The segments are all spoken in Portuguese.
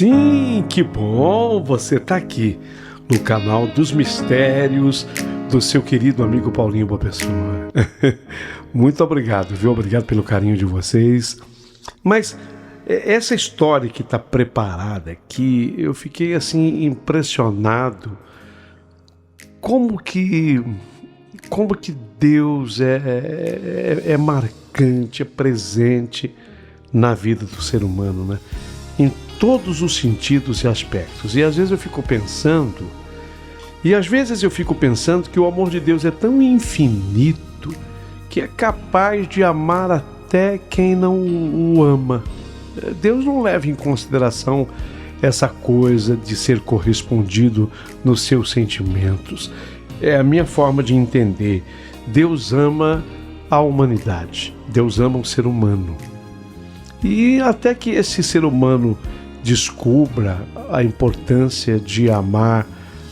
Sim, que bom você estar aqui no canal dos mistérios do seu querido amigo Paulinho Boa Pessoa. Muito obrigado, viu? Obrigado pelo carinho de vocês. Mas essa história que está preparada aqui, eu fiquei assim impressionado como que Deus é marcante, é presente na vida do ser humano, né? Em todos os sentidos e aspectos. E às vezes eu fico pensando que o amor de Deus é tão infinito que é capaz de amar até quem não o ama. Deus não leva em consideração essa coisa de ser correspondido nos seus sentimentos. É a minha forma de entender. Deus ama a humanidade. Deus ama o ser humano. E até que esse ser humano descubra a importância de amar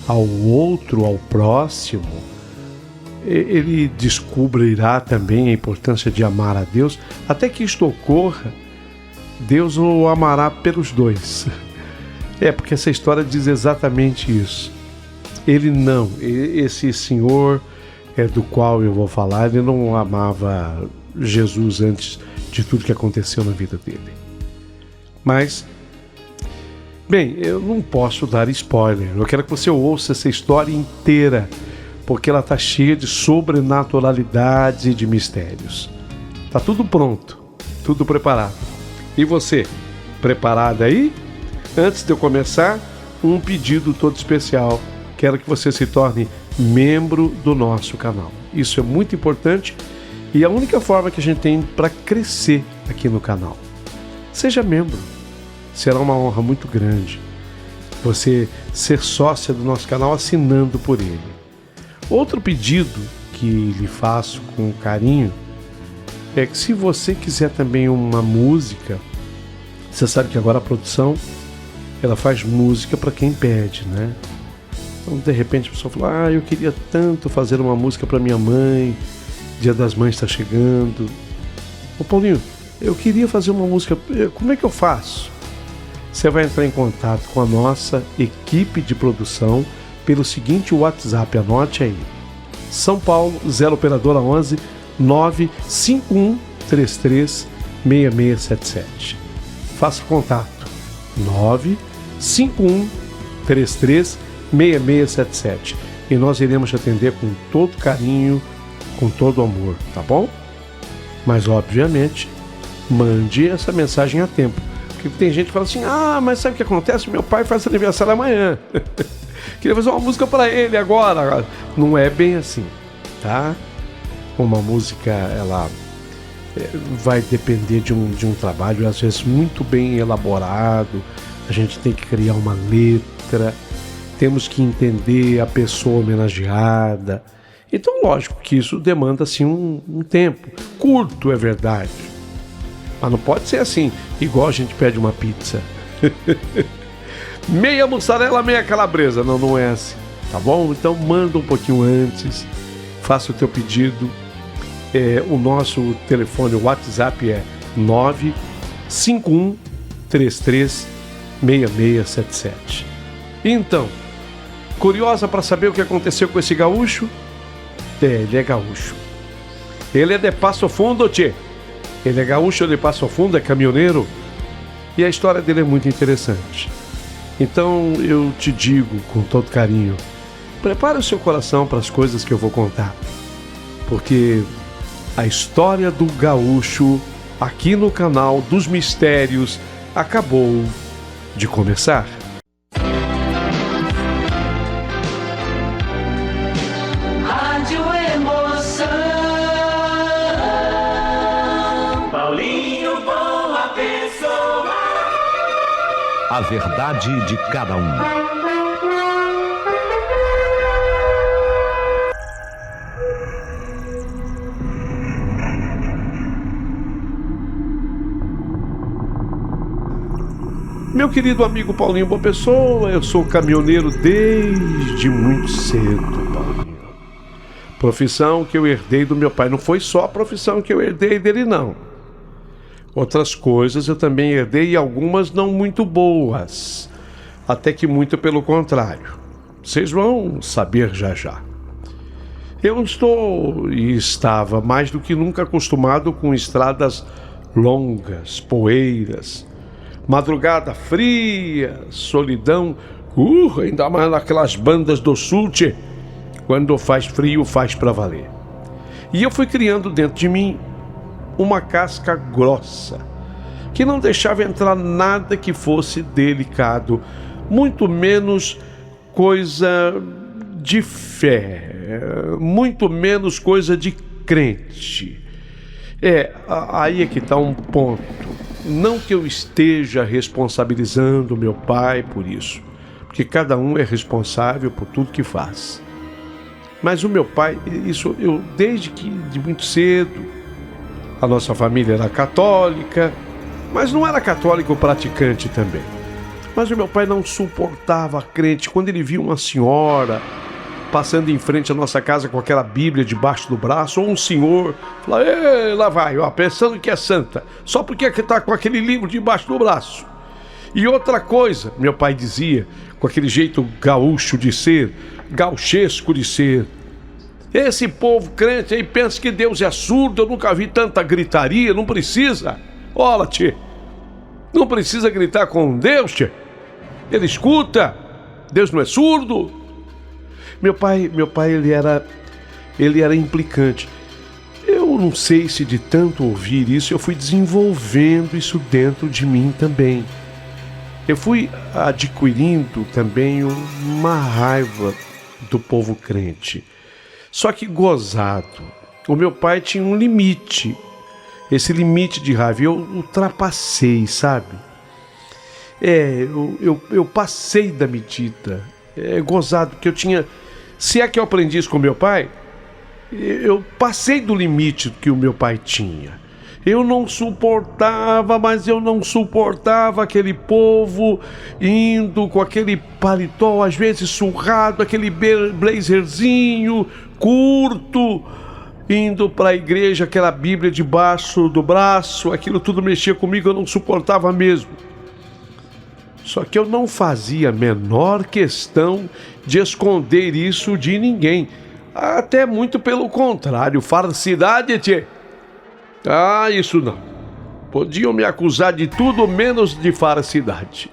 ao outro, ao próximo, ele descobrirá também a importância de amar a Deus. Até que isto ocorra, Deus o amará pelos dois. Porque essa história diz exatamente isso. Esse senhor do qual eu vou falar, ele não amava Jesus antes de tudo que aconteceu na vida dele. Mas, bem, eu não posso dar spoiler. Eu quero que você ouça essa história inteira, porque ela está cheia de sobrenaturalidades e de mistérios. Está tudo pronto, tudo preparado. E você, preparado aí? Antes de eu começar, um pedido todo especial. Quero que você se torne membro do nosso canal. Isso é muito importante e é a única forma que a gente tem para crescer aqui no canal. Seja membro. Será uma honra muito grande você ser sócia do nosso canal assinando por ele. Outro pedido que lhe faço com carinho é que, se você quiser também uma música, você sabe que agora a produção ela faz música para quem pede, né? Então, de repente, a pessoa fala: eu queria tanto fazer uma música para minha mãe, Dia das Mães está chegando. Ô Paulinho, eu queria fazer uma música, como é que eu faço? Você vai entrar em contato com a nossa equipe de produção pelo seguinte WhatsApp, anote aí: São Paulo, 0 operadora 11 951 33 6677. Faça contato 951 33 6677 e nós iremos te atender com todo carinho, com todo amor, tá bom? Mas obviamente mande essa mensagem a tempo, porque tem gente que fala assim: mas sabe o que acontece? Meu pai faz aniversário amanhã. Queria fazer uma música para ele agora. Não é bem assim, tá? Uma música, ela vai depender de um trabalho às vezes muito bem elaborado. A gente tem que criar uma letra, temos que entender a pessoa homenageada. Então, lógico que isso demanda assim um tempo curto, é verdade, mas não pode ser assim, igual a gente pede uma pizza. Meia mussarela, meia calabresa. Não é assim, tá bom? Então manda um pouquinho antes, faça o teu pedido. O nosso telefone, o WhatsApp é 951 33 6677. Então, curiosa para saber o que aconteceu com esse gaúcho? Ele é gaúcho. Ele é de Passo Fundo, tchê. Ele é gaúcho de Passo Fundo, é caminhoneiro. E a história dele é muito interessante. Então eu te digo com todo carinho, prepare o seu coração para as coisas que eu vou contar, porque a história do gaúcho aqui no canal dos mistérios acabou de começar. Rádio Emoção, Paulinho Boa Pessoa. A verdade de cada um. Meu querido amigo Paulinho Boa Pessoa, eu sou caminhoneiro desde muito cedo, Paulinho. Profissão que eu herdei do meu pai. Não foi só a profissão que eu herdei dele, não. Outras coisas eu também herdei, e algumas não muito boas, até que muito pelo contrário. Vocês vão saber já já. Eu estou e estava mais do que nunca acostumado com estradas longas, poeiras, madrugada fria, solidão, ainda mais naquelas bandas do sul, tchê. Quando faz frio, faz pra valer. E eu fui criando dentro de mim uma casca grossa, que não deixava entrar nada que fosse delicado, muito menos coisa de fé, muito menos coisa de crente. Aí é que está um ponto. Não que eu esteja responsabilizando meu pai por isso, porque cada um é responsável por tudo que faz. Mas o meu pai, isso eu desde que de muito cedo, a nossa família era católica, mas não era católico praticante também. Mas o meu pai não suportava a crente. Quando ele via uma senhora passando em frente à nossa casa com aquela Bíblia debaixo do braço, ou um senhor, falava, lá vai, pensando que é santa, só porque está com aquele livro debaixo do braço. E outra coisa, meu pai dizia, com aquele jeito gaúcho de ser, gauchesco de ser, esse povo crente aí pensa que Deus é surdo, eu nunca vi tanta gritaria, não precisa. Olha, tchê, não precisa gritar com Deus, tchê. Ele escuta, Deus não é surdo. Meu pai, ele era implicante. Eu não sei se de tanto ouvir isso, eu fui desenvolvendo isso dentro de mim também. Eu fui adquirindo também uma raiva do povo crente. Só que gozado. O meu pai tinha um limite. Esse limite de raiva eu ultrapassei, sabe? Eu passei da medida. Gozado, porque eu tinha... Se é que eu aprendi isso com meu pai, eu passei do limite que o meu pai tinha. Eu não suportava, mas eu não suportava aquele povo indo com aquele paletó, às vezes surrado, aquele blazerzinho curto, indo para a igreja, aquela Bíblia debaixo do braço, aquilo tudo mexia comigo, eu não suportava mesmo. Só que eu não fazia a menor questão de esconder isso de ninguém. Até muito pelo contrário, falsidade, tchê. Isso não. Podiam me acusar de tudo menos de falsidade.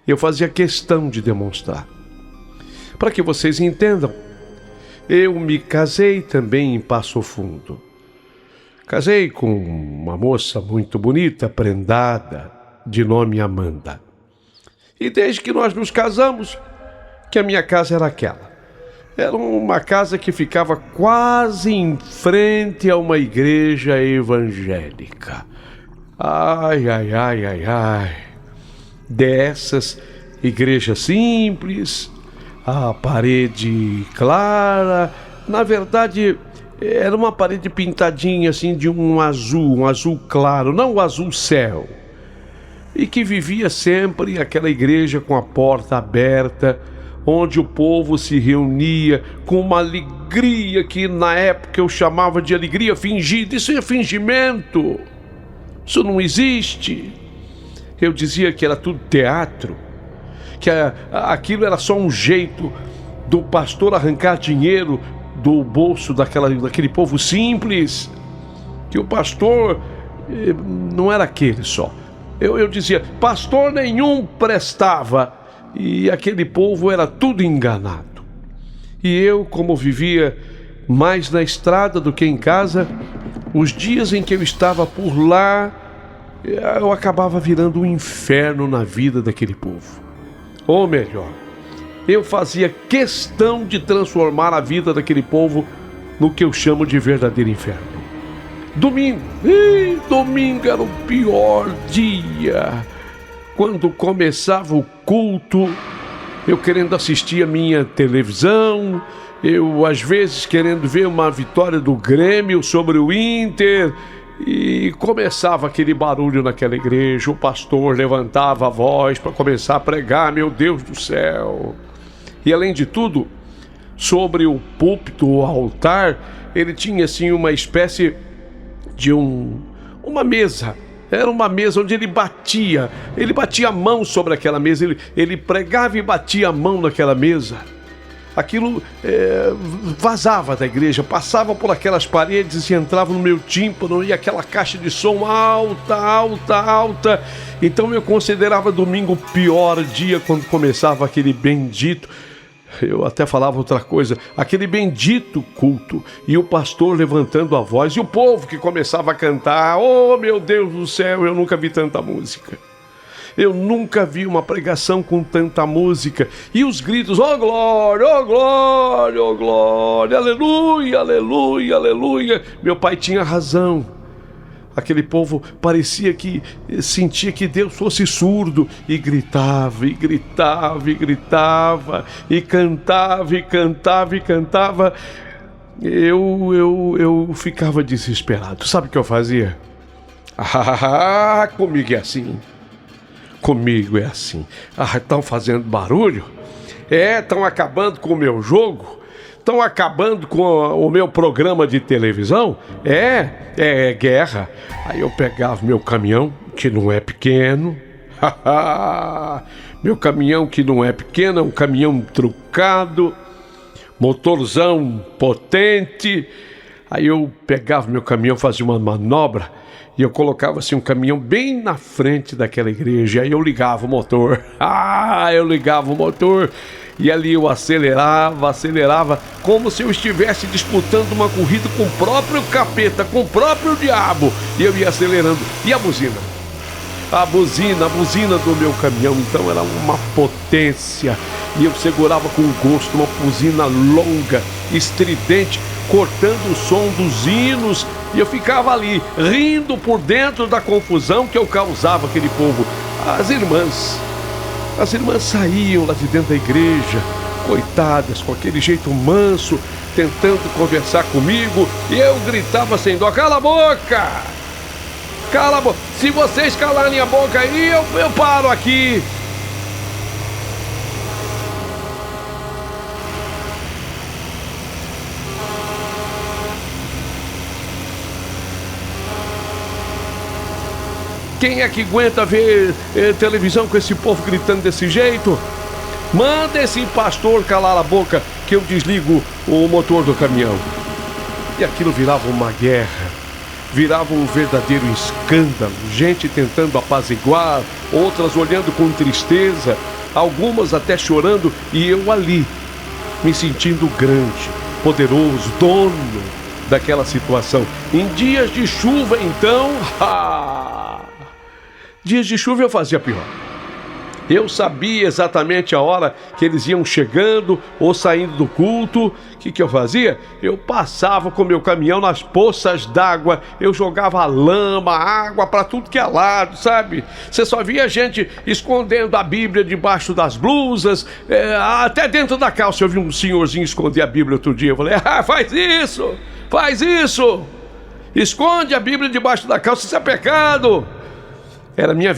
Eu fazia questão de demonstrar. Para que vocês entendam, eu me casei também em Passo Fundo. Casei com uma moça muito bonita, prendada, de nome Amanda. E desde que nós nos casamos, que a minha casa era aquela. Era uma casa que ficava quase em frente a uma igreja evangélica. Ai. Dessas igrejas simples, a parede clara. Na verdade, era uma parede pintadinha assim de um azul claro, não o azul céu. E que vivia sempre aquela igreja com a porta aberta, onde o povo se reunia com uma alegria que na época eu chamava de alegria fingida. Isso é fingimento, isso não existe. Eu dizia que era tudo teatro, que aquilo era só um jeito do pastor arrancar dinheiro do bolso daquele povo simples, que o pastor não era aquele só. Eu dizia, pastor nenhum prestava, e aquele povo era tudo enganado. E eu, como vivia mais na estrada do que em casa, os dias em que eu estava por lá, eu acabava virando um inferno na vida daquele povo. Ou melhor, eu fazia questão de transformar a vida daquele povo no que eu chamo de verdadeiro inferno. Domingo era o pior dia. Quando começava o culto, eu querendo assistir a minha televisão, eu às vezes querendo ver uma vitória do Grêmio sobre o Inter, e começava aquele barulho naquela igreja, o pastor levantava a voz para começar a pregar, meu Deus do céu. E além de tudo, sobre o púlpito, o altar, ele tinha assim uma espécie de uma mesa Era uma mesa onde ele batia a mão sobre aquela mesa, ele pregava e batia a mão naquela mesa. Aquilo vazava da igreja, passava por aquelas paredes e entrava no meu tímpano, e aquela caixa de som alta, alta, alta. Então eu considerava domingo o pior dia, quando começava aquele bendito, eu até falava outra coisa, aquele bendito culto, e o pastor levantando a voz, e o povo que começava a cantar. Oh, meu Deus do céu, eu nunca vi tanta música. Eu nunca vi uma pregação com tanta música. E os gritos, oh glória, oh glória, oh glória, aleluia, aleluia, aleluia. Meu pai tinha razão. Aquele povo parecia que sentia que Deus fosse surdo, e gritava, e gritava, e gritava, e cantava, e cantava, e cantava. Eu ficava desesperado. Sabe o que eu fazia? Comigo é assim. Comigo é assim. Estão fazendo barulho? Estão acabando com o meu jogo? Estão acabando com o meu programa de televisão? É guerra. Aí eu pegava meu caminhão, que não é pequeno. Meu caminhão, que não é pequeno, é um caminhão trucado, motorzão potente. Aí eu pegava meu caminhão, fazia uma manobra, e eu colocava assim um caminhão bem na frente daquela igreja. Aí eu ligava o motor. Eu ligava o motor. E ali eu acelerava, como se eu estivesse disputando uma corrida com o próprio capeta, com o próprio diabo. E eu ia acelerando. E a buzina? A buzina do meu caminhão, então, era uma potência. E eu segurava com gosto uma buzina longa, estridente, cortando o som dos hinos. E eu ficava ali, rindo por dentro da confusão que eu causava aquele povo. As irmãs saíam lá de dentro da igreja, coitadas, com aquele jeito manso, tentando conversar comigo. E eu gritava sem dó, cala a boca! Cala a boca! Se vocês calarem a boca aí, eu paro aqui! Quem é que aguenta ver televisão com esse povo gritando desse jeito? Manda esse pastor calar a boca, que eu desligo o motor do caminhão. E aquilo virava uma guerra, virava um verdadeiro escândalo. Gente tentando apaziguar, outras olhando com tristeza, algumas até chorando, e eu ali, me sentindo grande, poderoso, dono daquela situação. Em dias de chuva, então, dias de chuva eu fazia pior. Eu sabia exatamente a hora que eles iam chegando ou saindo do culto. O que eu fazia? Eu passava com meu caminhão nas poças d'água, eu jogava lama, água para tudo que é lado, sabe? Você só via gente escondendo a Bíblia debaixo das blusas, até dentro da calça. Eu vi um senhorzinho esconder a Bíblia outro dia. Eu falei, faz isso, esconde a Bíblia debaixo da calça, isso é pecado. Era minha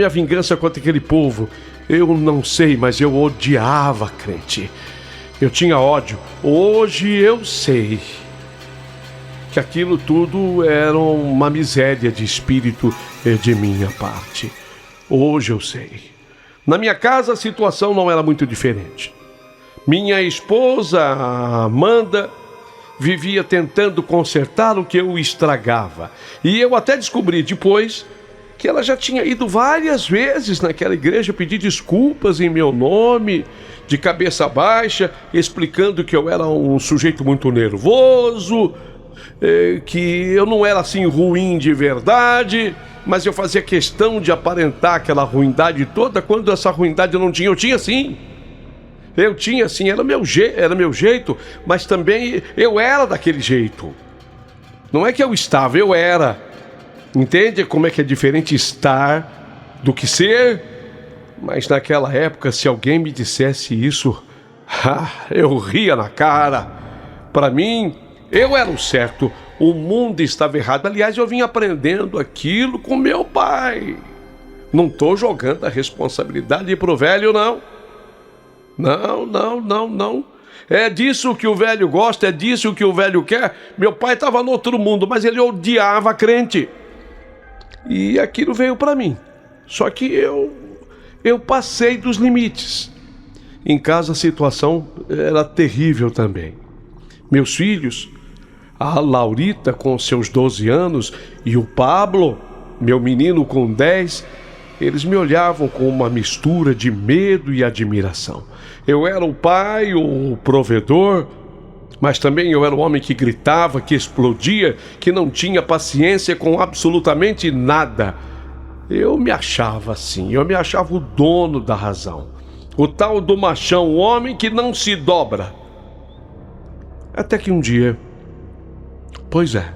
vingança contra aquele povo. Eu não sei, mas eu odiava crente. Eu tinha ódio. Hoje eu sei que aquilo tudo era uma miséria de espírito de minha parte. Hoje eu sei. Na minha casa a situação não era muito diferente. Minha esposa, Amanda, vivia tentando consertar o que eu estragava. E eu até descobri depois que ela já tinha ido várias vezes naquela igreja pedir desculpas em meu nome, de cabeça baixa, explicando que eu era um sujeito muito nervoso, que eu não era assim ruim de verdade, mas eu fazia questão de aparentar aquela ruindade toda, quando essa ruindade eu não tinha. Eu tinha sim, era meu jeito, mas também eu era daquele jeito. Não é que eu estava, eu era. Entende como é que é diferente estar do que ser? Mas naquela época, se alguém me dissesse isso, eu ria na cara. Para mim, eu era o certo, o mundo estava errado. Aliás, eu vim aprendendo aquilo com meu pai. Não estou jogando a responsabilidade pro velho, não. Não. É disso que o velho gosta, é disso que o velho quer. Meu pai estava no outro mundo, mas ele odiava crente. E aquilo veio para mim. Só que eu passei dos limites. Em casa a situação era terrível também. Meus filhos, a Laurita com seus 12 anos e o Pablo, meu menino com 10, eles me olhavam com uma mistura de medo e admiração. Eu era o pai, o provedor, mas também eu era o homem que gritava, que explodia, que não tinha paciência com absolutamente nada. Eu me achava assim, eu me achava o dono da razão. O tal do machão, o homem que não se dobra. Até que um dia... Pois é.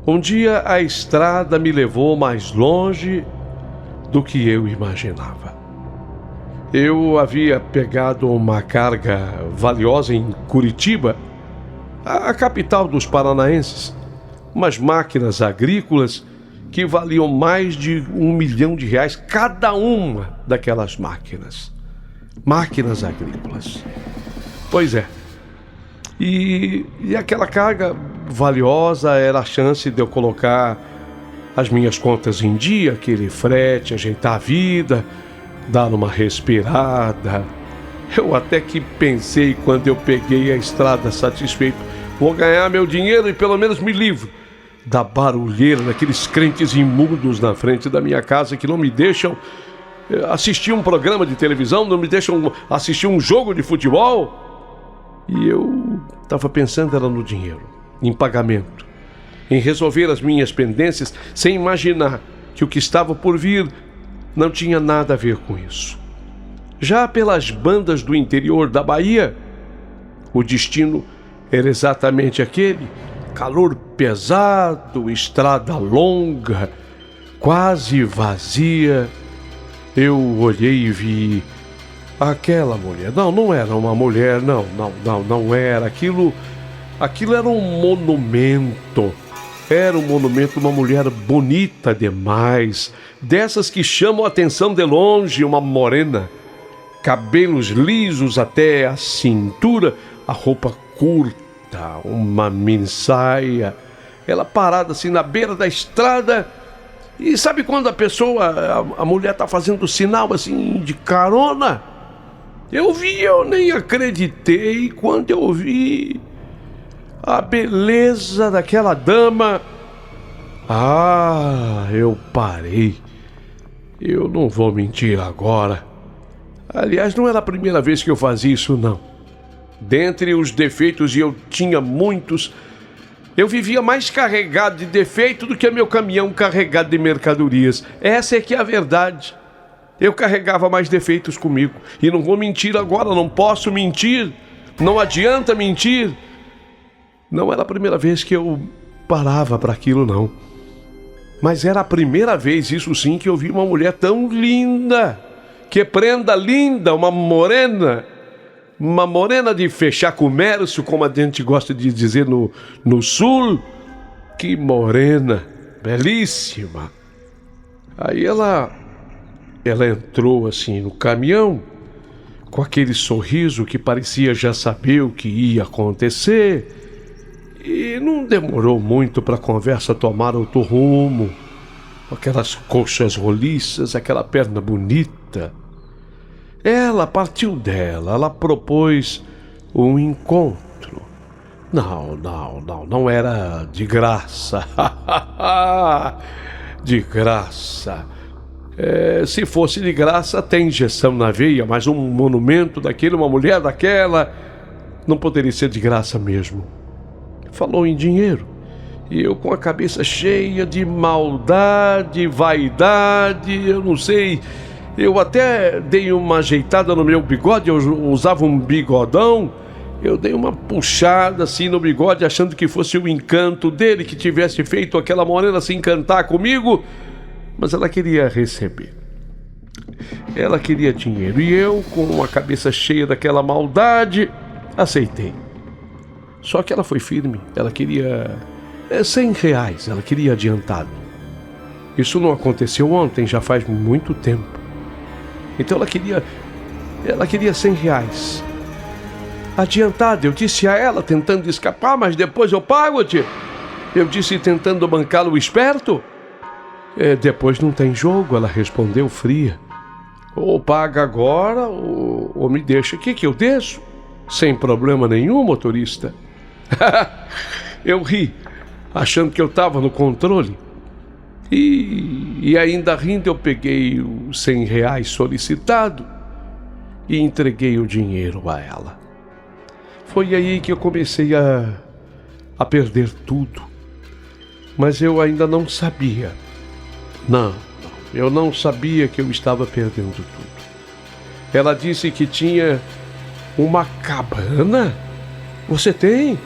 Um dia a estrada me levou mais longe do que eu imaginava. Eu havia pegado uma carga valiosa em Curitiba, a capital dos paranaenses, umas máquinas agrícolas que valiam mais de R$1 milhão cada uma daquelas máquinas. Máquinas agrícolas. Pois é. E aquela carga valiosa era a chance de eu colocar as minhas contas em dia, aquele frete, ajeitar a vida, dar uma respirada. Eu até que pensei quando eu peguei a estrada satisfeito, vou ganhar meu dinheiro e pelo menos me livro da barulheira daqueles crentes imundos na frente da minha casa que não me deixam assistir um programa de televisão, não me deixam assistir um jogo de futebol. E eu estava pensando era no dinheiro, em pagamento, em resolver as minhas pendências, sem imaginar que o que estava por vir não tinha nada a ver com isso. Já pelas bandas do interior da Bahia, o destino era exatamente aquele: calor pesado, estrada longa, quase vazia. Eu olhei e vi aquela mulher. Não era uma mulher, não era. Aquilo era um monumento. Era um monumento, uma mulher bonita demais, dessas que chamam a atenção de longe, uma morena, cabelos lisos até a cintura, a roupa curta, uma mini saia, ela parada assim na beira da estrada. E sabe quando a mulher está fazendo sinal assim de carona? Eu nem acreditei quando eu vi a beleza daquela dama. Eu parei. Eu não vou mentir agora. Aliás, não era a primeira vez que eu fazia isso, não. Dentre os defeitos, e eu tinha muitos, eu vivia mais carregado de defeito do que meu caminhão carregado de mercadorias. Essa é que é a verdade. Eu carregava mais defeitos comigo. E não vou mentir agora, não posso mentir. Não adianta mentir. Não era a primeira vez que eu parava para aquilo, não. Mas era a primeira vez, isso sim, que eu vi uma mulher tão linda. Que prenda linda, uma morena de fechar comércio, como a gente gosta de dizer no sul. Que morena, belíssima. Aí ela entrou assim no caminhão, com aquele sorriso que parecia já saber o que ia acontecer. E não demorou muito para a conversa tomar outro rumo. Aquelas coxas roliças, aquela perna bonita. Ela partiu dela, ela propôs um encontro. Não era de graça. De graça. Se fosse de graça, tem injeção na veia, mas um monumento daquele, uma mulher daquela, não poderia ser de graça mesmo. Falou em dinheiro, e eu com a cabeça cheia de maldade, vaidade, eu não sei, eu até dei uma ajeitada no meu bigode, eu usava um bigodão, eu dei uma puxada assim no bigode, achando que fosse o encanto dele que tivesse feito aquela morena se encantar comigo, mas ela queria receber. Ela queria dinheiro, e eu, com a cabeça cheia daquela maldade, aceitei. Só que ela foi firme, ela queria R$100, ela queria adiantado. Isso não aconteceu ontem, já faz muito tempo. Então ela queria R$100. Adiantado, eu disse a ela, tentando escapar, mas depois eu pago-te. Eu disse tentando bancá-lo esperto. Depois não tem jogo, ela respondeu fria. Ou paga agora, ou me deixa aqui que eu desço. Sem problema nenhum, motorista. Eu ri, achando que eu estava no controle. E ainda rindo, eu peguei os R$100 solicitado e entreguei o dinheiro a ela. Foi aí que eu comecei a perder tudo. Mas eu ainda não sabia. Não, eu não sabia que eu estava perdendo tudo. Ela disse que tinha uma cabana. Você tem?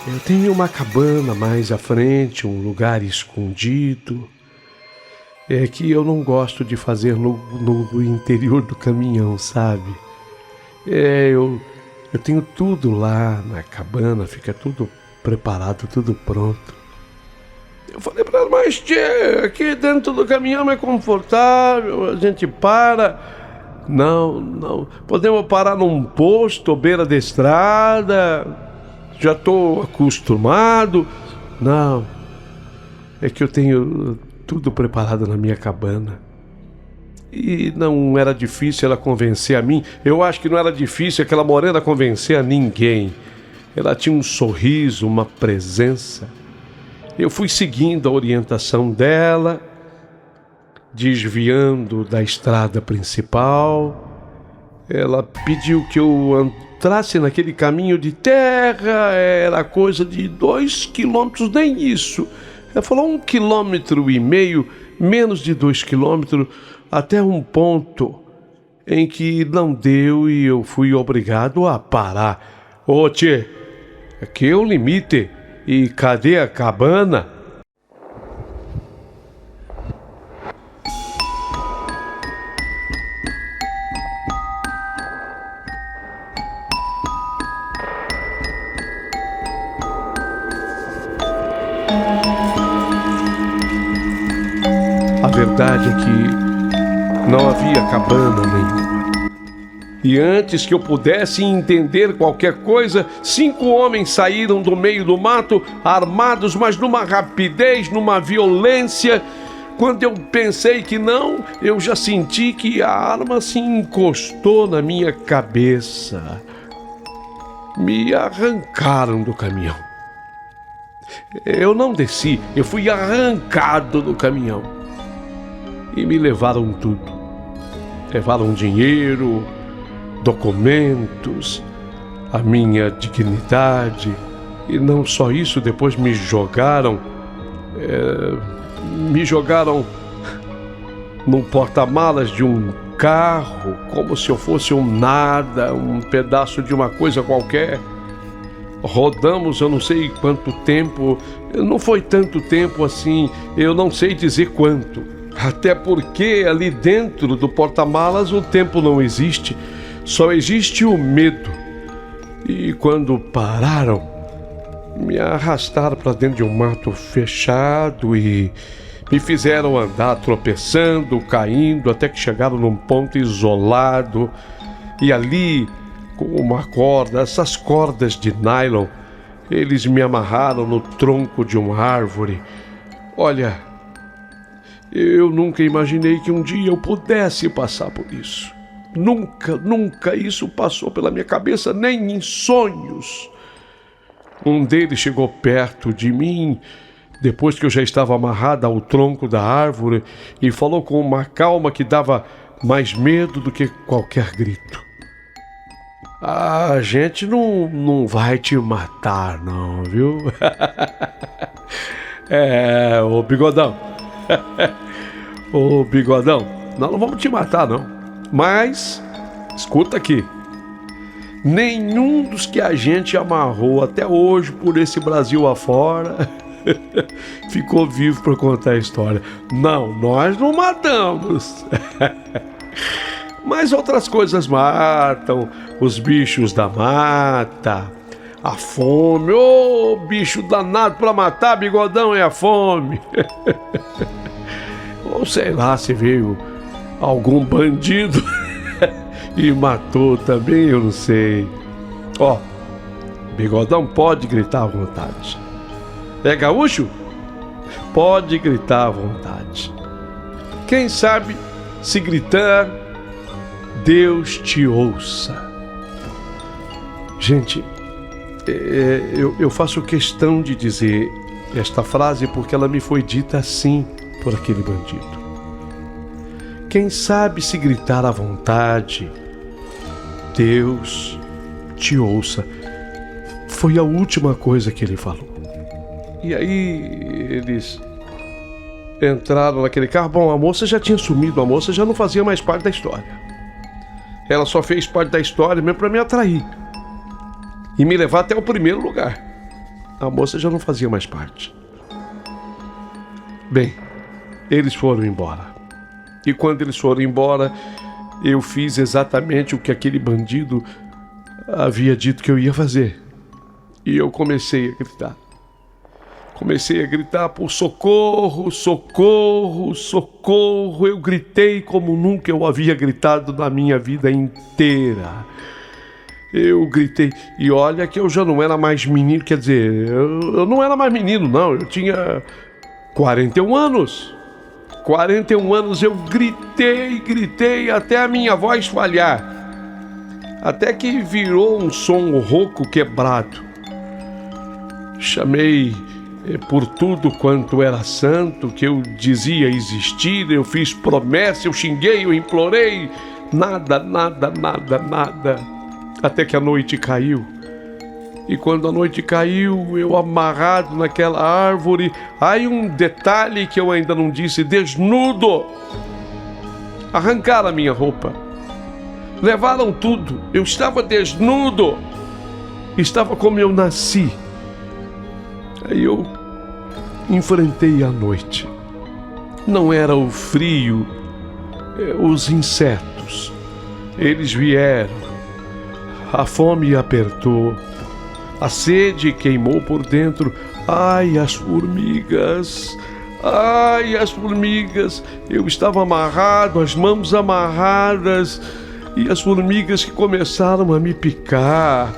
Eu tenho uma cabana mais à frente, um lugar escondido. É que eu não gosto de fazer no interior do caminhão, sabe? Eu tenho tudo lá na cabana, fica tudo preparado, tudo pronto. Eu falei para ela, mas tchê, aqui dentro do caminhão é confortável, a gente para. Não, podemos parar num posto, beira da estrada, já estou acostumado. Não, é que eu tenho tudo preparado na minha cabana. E não era difícil ela convencer a mim. Eu acho que não era difícil aquela morena convencer a ninguém. Ela tinha um sorriso, uma presença. Eu fui seguindo a orientação dela, desviando da estrada principal. Ela pediu que eu entrasse naquele caminho de terra, era coisa de 2 quilômetros, nem isso. Ela falou 1,5 quilômetros, menos de 2 quilômetros, até um ponto em que não deu e eu fui obrigado a parar. Ô tchê, aqui é o limite. E cadê a cabana? A verdade é que não havia cabana nenhuma. E antes que eu pudesse entender qualquer coisa, 5 homens saíram do meio do mato, armados, mas numa rapidez, numa violência. Quando eu pensei que não, eu já senti que a arma se encostou na minha cabeça. Me arrancaram do caminhão. Eu não desci, eu fui arrancado do caminhão. E me levaram tudo. Levaram dinheiro, documentos, a minha dignidade. E não só isso, depois me jogaram no porta-malas de um carro, como se eu fosse um nada, um pedaço de uma coisa qualquer. Rodamos eu não sei quanto tempo, não foi tanto tempo assim, eu não sei dizer quanto. Até porque ali dentro do porta-malas o tempo não existe, só existe o medo. E quando pararam, me arrastaram para dentro de um mato fechado e me fizeram andar tropeçando, caindo, até que chegaram num ponto isolado. E ali, com uma corda, essas cordas de nylon, eles me amarraram no tronco de uma árvore. Olha, eu nunca imaginei que um dia eu pudesse passar por isso. Nunca isso passou pela minha cabeça, nem em sonhos. Um deles chegou perto de mim, depois que eu já estava amarrado ao tronco da árvore, e falou com uma calma que dava mais medo do que qualquer grito. A gente não vai te matar, não, viu? Ô bigodão. Ô bigodão, nós não vamos te matar, não. Mas, escuta aqui. Nenhum dos que a gente amarrou até hoje por esse Brasil afora ficou vivo para contar a história. Não, nós não matamos. Mas outras coisas matam, os bichos da mata, a fome. Ô, bicho danado para matar, bigodão, é a fome. Ou sei lá, se veio algum bandido e matou também, eu não sei. Ó, bigodão pode gritar à vontade. É gaúcho? Pode gritar à vontade. Quem sabe se gritar, Deus te ouça. Gente, eu faço questão de dizer esta frase porque ela me foi dita assim por aquele bandido. Quem sabe se gritar à vontade, Deus te ouça. Foi a última coisa que ele falou. E aí eles entraram naquele carro. Bom, a moça já tinha sumido, a moça já não fazia mais parte da história. Ela só fez parte da história mesmo para me atrair e me levar até o primeiro lugar. A moça já não fazia mais parte. Bem, eles foram embora. E quando eles foram embora, eu fiz exatamente o que aquele bandido havia dito que eu ia fazer. E eu comecei a gritar. Comecei a gritar por socorro, socorro, socorro. Eu gritei como nunca eu havia gritado na minha vida inteira. Eu gritei. E olha que eu já não era mais menino, quer dizer, eu não era mais menino, não. Eu tinha 41 anos. 41 anos eu gritei até a minha voz falhar. Até que virou um som rouco quebrado. Chamei por tudo quanto era santo, que eu dizia existir, eu fiz promessa, eu xinguei, eu implorei. Nada. Até que a noite caiu. E quando a noite caiu, eu amarrado naquela árvore. Aí um detalhe que eu ainda não disse: desnudo. Arrancaram a minha roupa. Levaram tudo. Eu estava desnudo. Estava como eu nasci. Aí eu enfrentei a noite. Não era o frio, os insetos. Eles vieram. A fome apertou. A sede queimou por dentro. Ai, as formigas! Ai, as formigas! Eu estava amarrado, as mãos amarradas, e as formigas que começaram a me picar.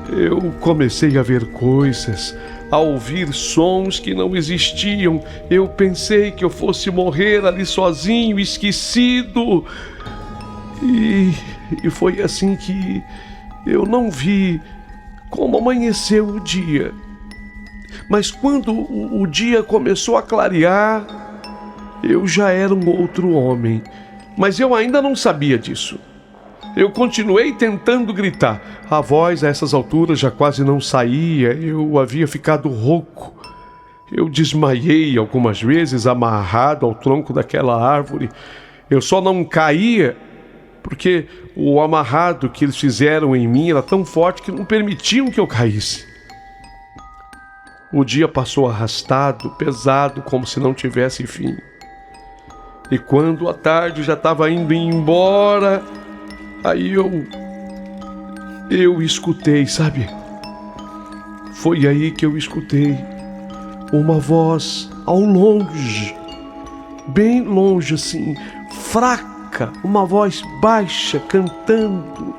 Eu comecei a ver coisas, a ouvir sons que não existiam. Eu pensei que eu fosse morrer ali sozinho, esquecido. E foi assim que eu não vi como amanheceu o dia. Mas quando o dia começou a clarear, eu já era um outro homem. Mas eu ainda não sabia disso. Eu continuei tentando gritar. A voz a essas alturas já quase não saía. Eu havia ficado rouco. Eu desmaiei algumas vezes amarrado ao tronco daquela árvore. Eu só não caía porque o amarrado que eles fizeram em mim era tão forte que não permitiam que eu caísse. O dia passou arrastado, pesado, como se não tivesse fim. E quando a tarde já estava indo embora, aí eu escutei, sabe? Foi aí que eu escutei uma voz ao longe, bem longe assim, fraca, uma voz baixa cantando.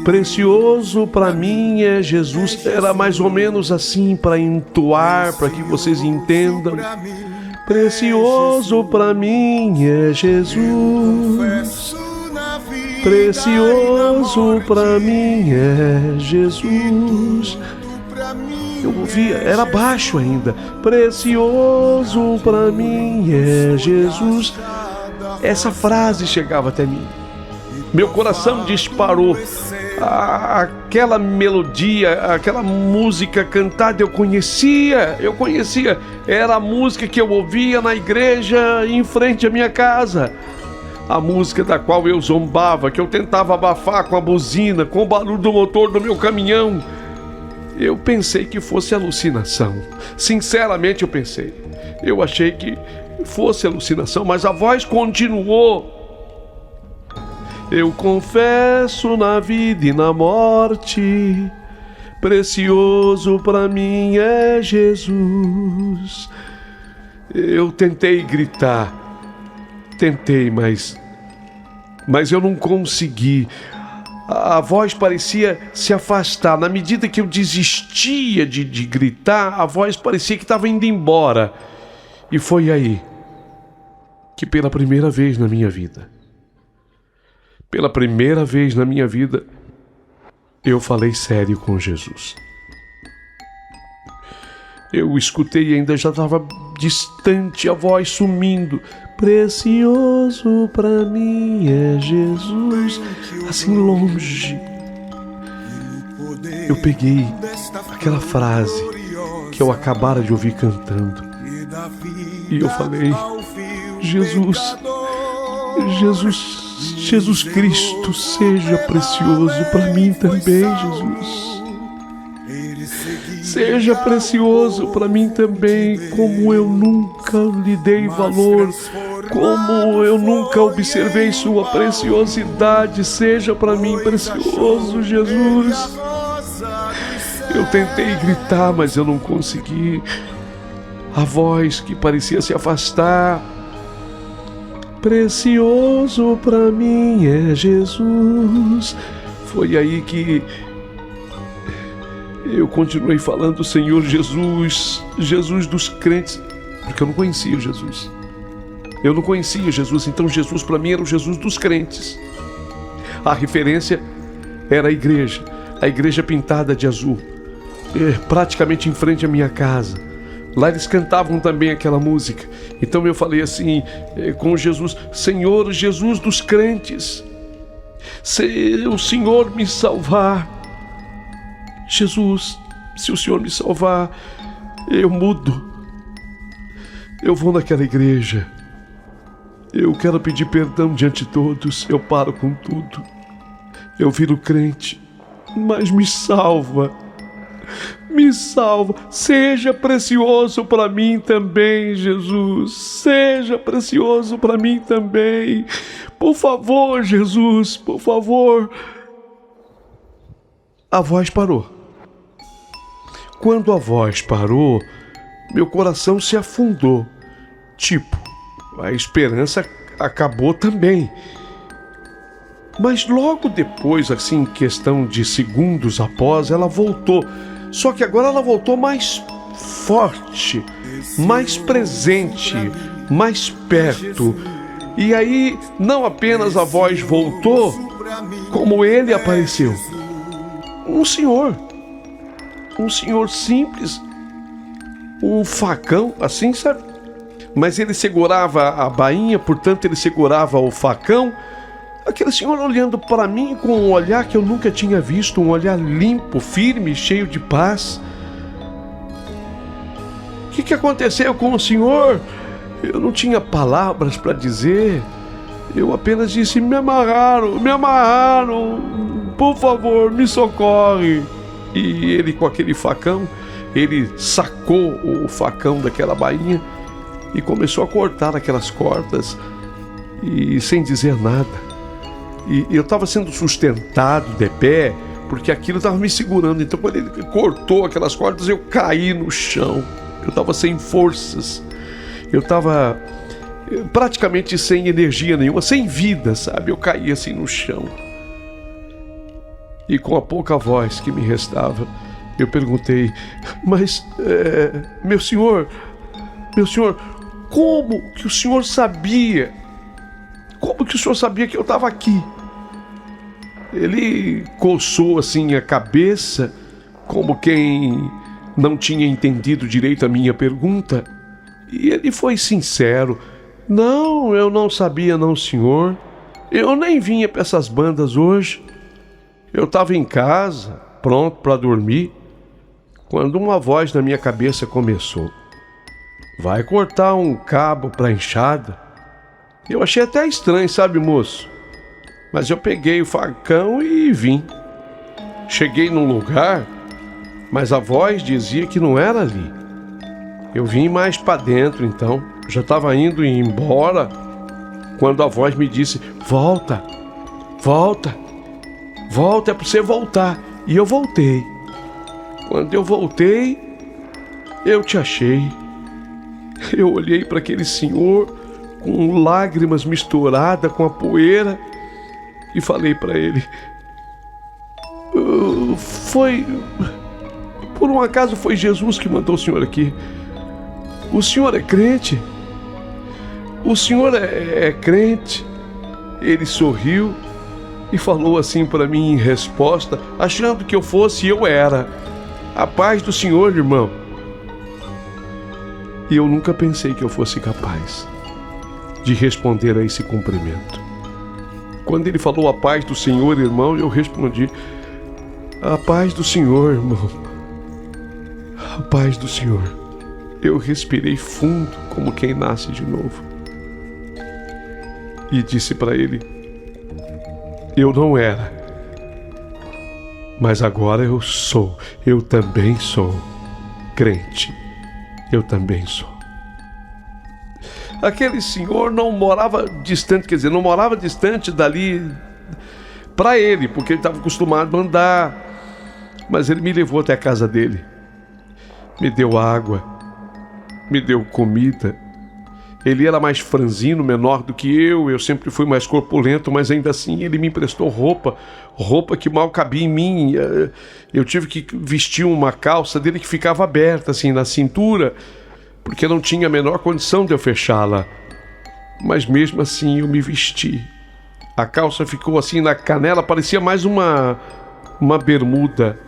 Precioso para mim é Jesus. Era mais ou menos assim, para entoar, para que vocês entendam. Precioso para mim é Jesus. Precioso para mim é Jesus. Eu ouvia, era baixo ainda. Precioso para mim é Jesus. Essa frase chegava até mim. Meu coração disparou. Aquela melodia, aquela música cantada, eu conhecia. Era a música que eu ouvia na igreja em frente à minha casa. A música da qual eu zombava, que eu tentava abafar com a buzina, com o barulho do motor do meu caminhão. Eu pensei que fosse alucinação. Sinceramente eu pensei. Eu achei que fosse alucinação, mas a voz continuou. Eu confesso na vida e na morte, precioso para mim é Jesus. Eu tentei gritar, mas eu não consegui. A voz parecia se afastar. Na medida que eu desistia de gritar, a voz parecia que estava indo embora. E foi aí que pela primeira vez na minha vida, eu falei sério com Jesus. Eu escutei e ainda já estava distante, a voz sumindo. Precioso pra mim é Jesus, assim longe. Eu peguei aquela frase que eu acabara de ouvir cantando e eu falei: Jesus Cristo, seja precioso para mim também, Jesus. Seja precioso para mim também, como eu nunca lhe dei valor, como eu nunca observei sua preciosidade. Seja para mim precioso, Jesus. Eu tentei gritar, mas eu não consegui. A voz que parecia se afastar. Precioso para mim é Jesus. Foi aí que eu continuei falando: Senhor Jesus, Jesus dos crentes, porque eu não conhecia Jesus. Eu não conhecia Jesus, então Jesus para mim era o Jesus dos crentes. A referência era a igreja pintada de azul, praticamente em frente à minha casa. Lá eles cantavam também aquela música. Então eu falei assim com Jesus: Senhor Jesus dos crentes, se o Senhor me salvar, Jesus, se o Senhor me salvar, eu mudo. Eu vou naquela igreja. Eu quero pedir perdão diante de todos. Eu paro com tudo. Eu viro crente. Mas me salva. Me salva. Seja precioso para mim também, Jesus. Seja precioso para mim também. Por favor, Jesus, por favor. A voz parou. Quando a voz parou, meu coração se afundou. Tipo, a esperança acabou também. Mas logo depois, assim, questão de segundos após, ela voltou. Só que agora ela voltou mais forte, mais presente, mais perto. E aí, não apenas a voz voltou, como ele apareceu. Um senhor simples, um facão, assim, sabe? Mas ele segurava a bainha, portanto ele segurava o facão. Aquele senhor olhando para mim com um olhar que eu nunca tinha visto, um olhar limpo, firme, cheio de paz. O que aconteceu com o senhor? Eu não tinha palavras para dizer. Eu apenas disse: me amarraram, por favor, me socorre. E ele, com aquele facão, ele sacou o facão daquela bainha e começou a cortar aquelas cordas, e sem dizer nada. E eu estava sendo sustentado de pé, porque aquilo estava me segurando. Então quando ele cortou aquelas cordas, eu caí no chão. Eu estava sem forças. Eu estava praticamente sem energia nenhuma, sem vida, sabe? Eu caí assim no chão. E com a pouca voz que me restava, eu perguntei: mas, meu senhor, como que o senhor sabia? Como que o senhor sabia que eu estava aqui? Ele coçou assim a cabeça, como quem não tinha entendido direito a minha pergunta. E ele foi sincero: não, eu não sabia não, senhor. Eu nem vinha para essas bandas hoje. Eu estava em casa, pronto para dormir, quando uma voz na minha cabeça começou: vai cortar um cabo para enxada? Eu achei até estranho, sabe, moço? Mas eu peguei o facão e vim. Cheguei num lugar, mas a voz dizia que não era ali. Eu vim mais para dentro, então. Já estava indo embora quando a voz me disse: volta, é para você voltar. E eu voltei. Quando eu voltei, eu te achei. Eu olhei para aquele senhor com lágrimas misturadas com a poeira e falei para ele: por um acaso foi Jesus que mandou o senhor aqui? O senhor é crente? o senhor é crente? Ele sorriu e falou assim para mim em resposta, achando que eu fosse e eu era. A paz do senhor, irmão. E eu nunca pensei que eu fosse capaz de responder a esse cumprimento. Quando ele falou a paz do senhor, irmão, eu respondi, a paz do senhor, irmão. A paz do senhor. Eu respirei fundo, como quem nasce de novo. E disse para ele, eu não era, mas agora eu sou, eu também sou crente, eu também sou. Aquele senhor não morava distante, quer dizer, não morava distante dali para ele, porque ele estava acostumado a andar, mas ele me levou até a casa dele, me deu água, me deu comida. Ele era mais franzino, menor do que eu sempre fui mais corpulento, mas ainda assim ele me emprestou roupa que mal cabia em mim. Eu tive que vestir uma calça dele que ficava aberta assim na cintura, porque não tinha a menor condição de eu fechá-la. Mas mesmo assim eu me vesti. A calça ficou assim na canela, parecia mais uma bermuda.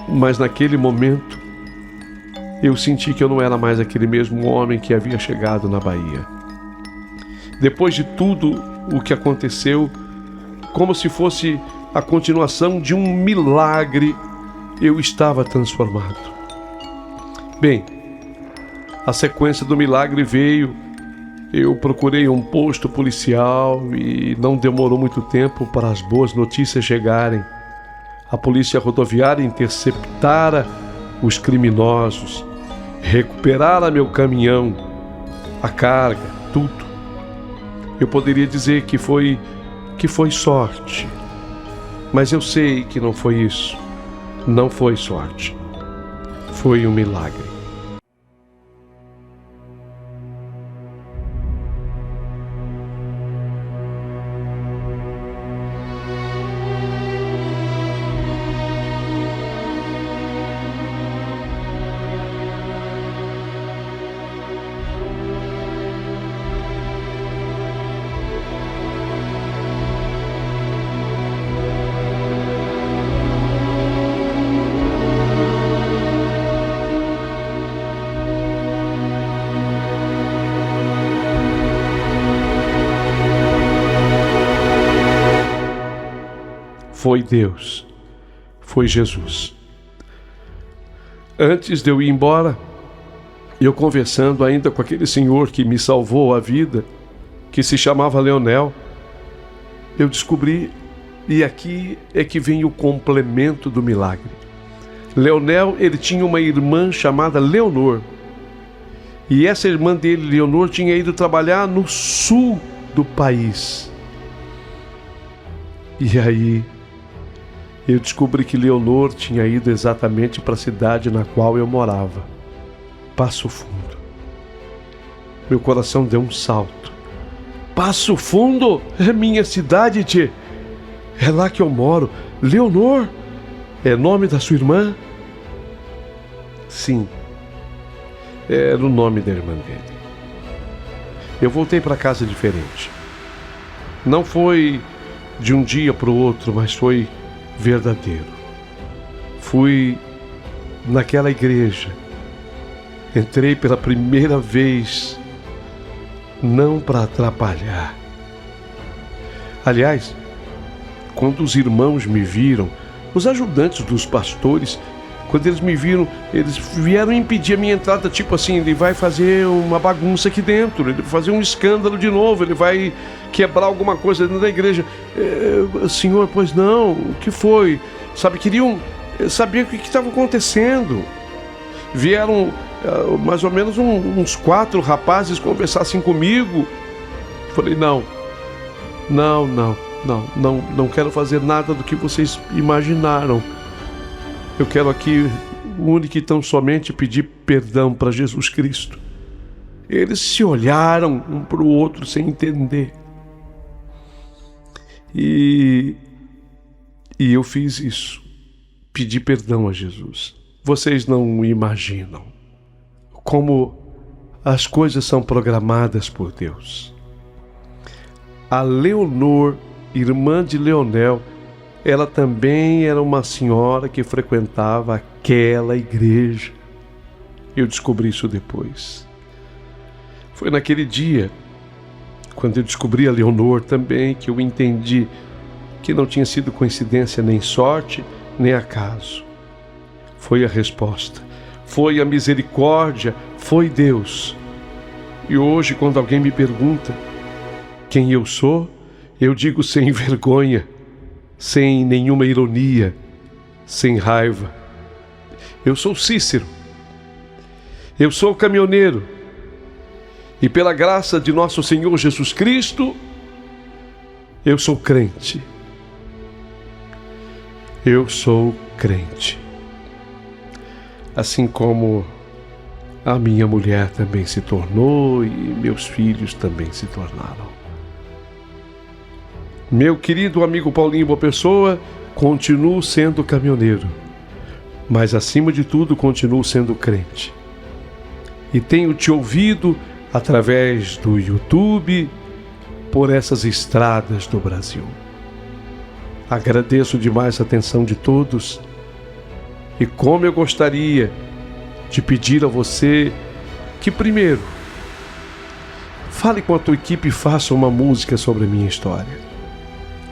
Mas naquele momento eu senti que eu não era mais aquele mesmo homem que havia chegado na Bahia. Depois de tudo o que aconteceu, como se fosse a continuação de um milagre, eu estava transformado. Bem, a sequência do milagre veio. Eu procurei um posto policial e não demorou muito tempo para as boas notícias chegarem. A polícia rodoviária interceptara os criminosos, recuperara meu caminhão, a carga, tudo. Eu poderia dizer que foi sorte, mas eu sei que não foi isso. Não foi sorte. Foi um milagre. Foi Deus, foi Jesus. Antes de eu ir embora, eu conversando ainda com aquele senhor que me salvou a vida, que se chamava Leonel, eu descobri, e aqui é que vem o complemento do milagre. Leonel, ele tinha uma irmã chamada Leonor, e essa irmã dele, Leonor, tinha ido trabalhar no sul do país. E aí eu descobri que Leonor tinha ido exatamente para a cidade na qual eu morava, Passo Fundo. Meu coração deu um salto. Passo Fundo é minha cidade, tchê. É lá que eu moro. Leonor é nome da sua irmã? Sim, era o nome da irmã dele. Eu voltei para casa diferente. Não foi de um dia para o outro, mas foi verdadeiro. Fui naquela igreja, entrei pela primeira vez, não para atrapalhar. Aliás, quando os irmãos me viram, os ajudantes dos pastores, quando eles me viram, eles vieram impedir a minha entrada, tipo assim, ele vai fazer uma bagunça aqui dentro, ele vai fazer um escândalo de novo, ele vai quebrar alguma coisa dentro da igreja. Senhor, pois não, o que foi? Sabe, queriam saber o que estava acontecendo. Vieram mais ou menos uns 4 rapazes conversar assim comigo. Falei, não quero fazer nada do que vocês imaginaram. Eu quero aqui, único e tão somente, pedir perdão para Jesus Cristo. Eles se olharam um para o outro sem entender. E eu fiz isso. Pedi perdão a Jesus. Vocês não imaginam como as coisas são programadas por Deus. A Leonor, irmã de Leonel, ela também era uma senhora que frequentava aquela igreja. Eu descobri isso depois. Foi naquele dia, quando eu descobri a Leonor também, que eu entendi que não tinha sido coincidência, nem sorte, nem acaso. Foi a resposta, foi a misericórdia, foi Deus. E hoje, quando alguém me pergunta quem eu sou, eu digo sem vergonha, sem nenhuma ironia, sem raiva. Eu sou Cícero. Eu sou caminhoneiro. E pela graça de nosso Senhor Jesus Cristo, eu sou crente. Eu sou crente. Assim como a minha mulher também se tornou e meus filhos também se tornaram. Meu querido amigo Paulinho Boa Pessoa, continuo sendo caminhoneiro, mas acima de tudo continuo sendo crente. E tenho te ouvido através do YouTube, por essas estradas do Brasil. Agradeço demais a atenção de todos e como eu gostaria de pedir a você que primeiro fale com a tua equipe e faça uma música sobre a minha história.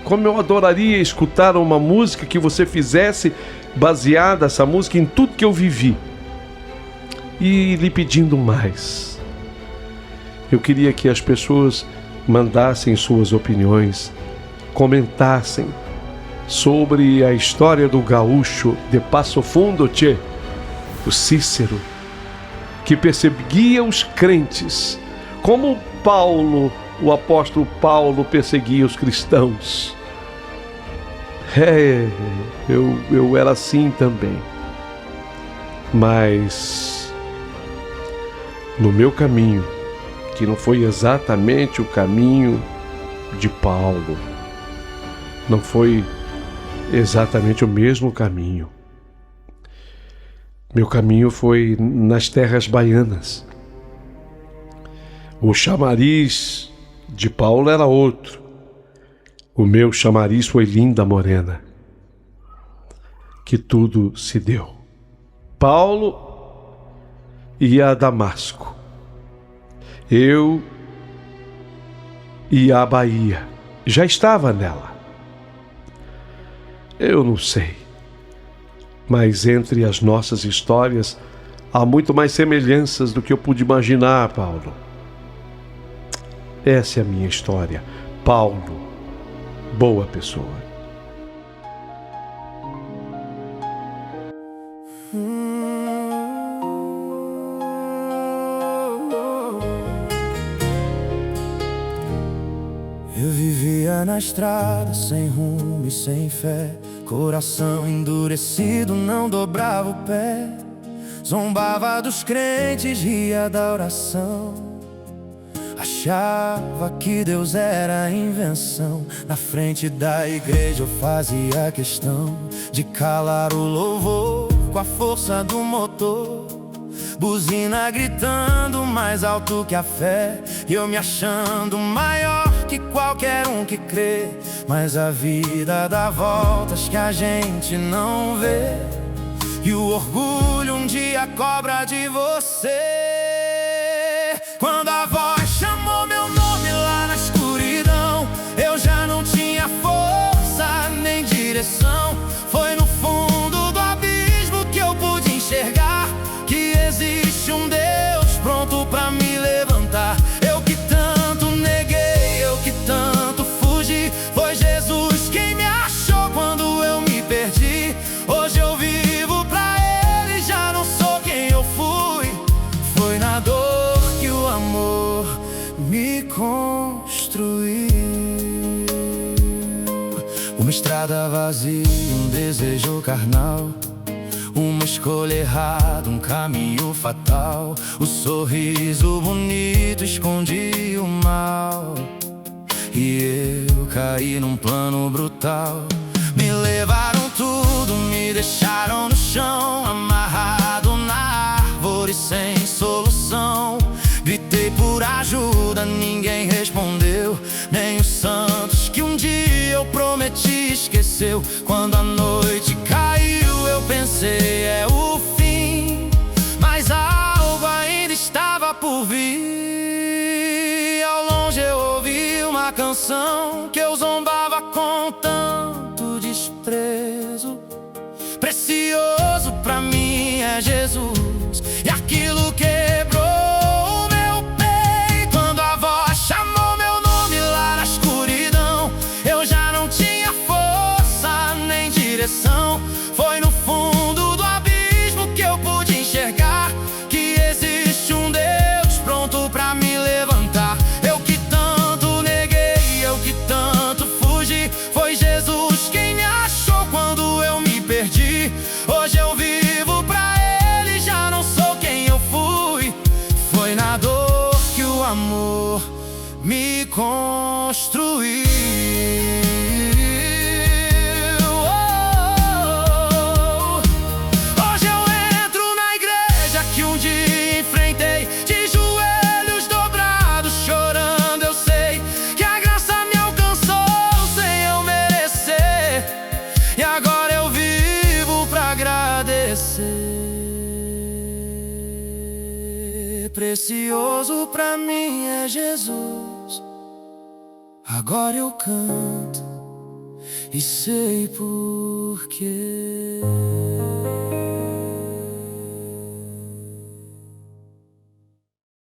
Como eu adoraria escutar uma música que você fizesse baseada essa música em tudo que eu vivi. E lhe pedindo mais. Eu queria que as pessoas mandassem suas opiniões, comentassem sobre a história do gaúcho de Passo Fundo, o Cícero, que perseguia os crentes, como Paulo, o apóstolo Paulo, perseguia os cristãos. Eu era assim também. Mas no meu caminho, que não foi exatamente o caminho de Paulo, não foi exatamente o mesmo caminho. Meu caminho foi nas terras baianas. O chamariz de Paulo era outro. O meu chamariz foi Linda Morena. Que tudo se deu. Paulo ia a Damasco. Eu ia à Bahia. Já estava nela. Eu não sei. Mas entre as nossas histórias há muito mais semelhanças do que eu pude imaginar, Paulo. Essa é a minha história. Paulo, Boa Pessoa. Eu vivia na estrada, sem rumo e sem fé. Coração endurecido, não dobrava o pé. Zombava dos crentes, ria da oração. Achava que Deus era invenção. Na frente da igreja eu fazia questão de calar o louvor com a força do motor. Buzina gritando mais alto que a fé, e eu me achando maior que qualquer um que crê. Mas a vida dá voltas que a gente não vê, e o orgulho um dia cobra de você. Quando a voz chamou meu nome lá na escuridão, eu já não tinha força nem direção. Foi no fundo do abismo que eu pude enxergar que existe um Deus pronto pra me levantar. Eu que tanto neguei, eu que tanto fugi, foi Jesus quem me achou quando eu me perdi. Hoje eu vivo pra Ele, já não sou quem eu fui. Foi na dor que o amor me construiu. Uma estrada vazia, um desejo carnal, uma escolha errada, um caminho fatal. O sorriso bonito escondia o mal, e eu caí num plano brutal. Me levaram tudo, me deixaram no chão, amarrado na árvore sem solução. escureceu. Quando a noite caiu, eu pensei, é o fim, mas algo ainda estava por vir. Ao longe eu ouvi uma canção que eu zombava com tanto desprezo. Precioso pra mim é Jesus, e aquilo quebrou o meu peito. Quando a voz chamou meu nome lá na escuridão, eu já não tinha força nem direção. Foi no fundo do abismo que eu pude enxergar que existe um Deus pronto pra me levantar. Eu que tanto neguei, eu que tanto fugi, foi Jesus quem me achou quando eu me perdi. Hoje eu vivo pra Ele, já não sou quem eu fui. Foi na dor que o amor me construiu. Hoje eu entro na igreja que um dia enfrentei, de joelhos dobrados, chorando. Eu sei que a graça me alcançou sem eu merecer, e agora eu vivo pra agradecer. Precioso pra mim é Jesus, agora eu canto e sei por quê.